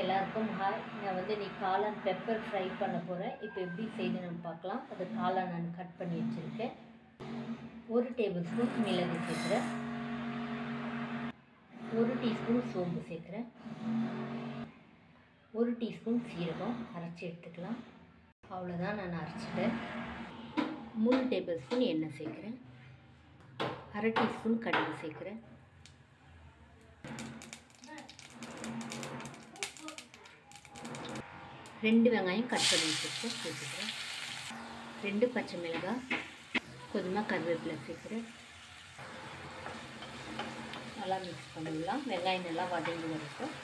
எல்லாருக்கும் ஹாய். நான் நீ காளான் பெப்பர் ஃப்ரை பண்ண போகிறேன். இப்போ எப்படி செய்து நம்ம பார்க்கலாம். அது காளான் நான் கட் பண்ணி வச்சுருக்கேன். 1 டேபிள் ஸ்பூன் மிளகு சேர்க்குறேன். 1 டீஸ்பூன் சோம்பு சேர்க்குறேன். 1 டீஸ்பூன் சீரகம் அரைச்சி எடுத்துக்கலாம். அவ்வளோதான், நான் அரைச்சிட்டேன். 3 டேபிள் ஸ்பூன் எண்ணெய் சேர்க்குறேன். 1/2 டீஸ்பூன் கடுகு சேர்க்குறேன். 2 வெங்காயம் கட் பண்ணி சேர்த்துக்கிறேன். 2 பச்சை மிளகாய், கொஞ்சமாக கருவேப்பிலை சேர்க்குறேன். நல்லா மிக்ஸ் பண்ணிடலாம். வெங்காயம் நல்லா வதங்கி வரைக்கும்.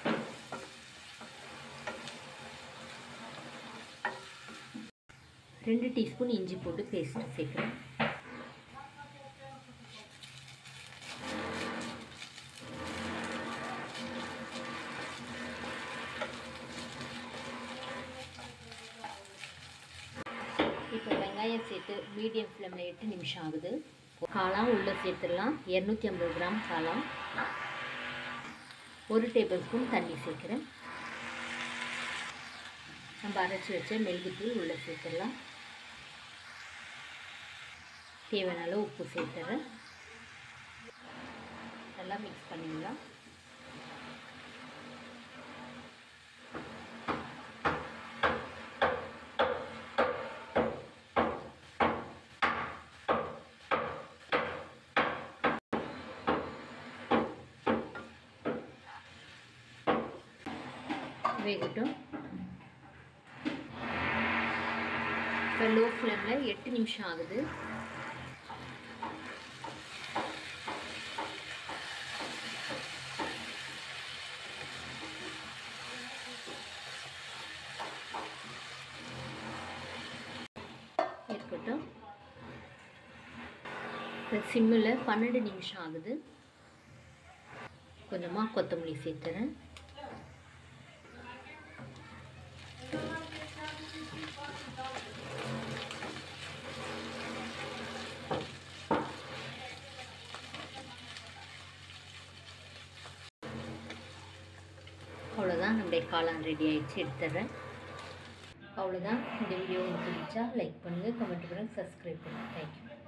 ரெண்டு டீஸ்பூன் இஞ்சி போட்டு பேஸ்ட் சேர்க்குறேன். இப்போ வெங்காயம் சேர்த்து மீடியம் ஃப்ளேமில் 8 நிமிஷம் ஆகுது. காளான் உள்ளே சேர்த்துடலாம். 250 கிராம் காளான். 1 டேபிள் ஸ்பூன் தண்ணி சேர்க்குறேன். நம்ம அரைச்சி வச்ச மிளகுத்தூள் உள்ளே சேர்த்துடலாம். தேவையான அளவு உப்பு சேர்த்துறேன். நல்லா மிக்ஸ் பண்ணிடலாம். வேகட்டும். இப்போ லோ ஃப்ளேமில் 8 நிமிஷம் ஆகுது. இருக்கட்டும். இப்போ சிம்மில் 12 நிமிஷம் ஆகுது. கொஞ்சமாக கொத்தமல்லி சேர்த்துறேன். அவ்வளோதான், நம்முடைய காளான் ரெடி ஆகிடுச்சு. எடுத்துடுறேன். அவ்வளோதான். இந்த வீடியோ உங்களுக்கு பிடிச்சா லைக் பண்ணுங்கள், கமெண்ட் பண்ணுங்கள், சப்ஸ்கிரைப் பண்ணுங்கள். தேங்க்யூ.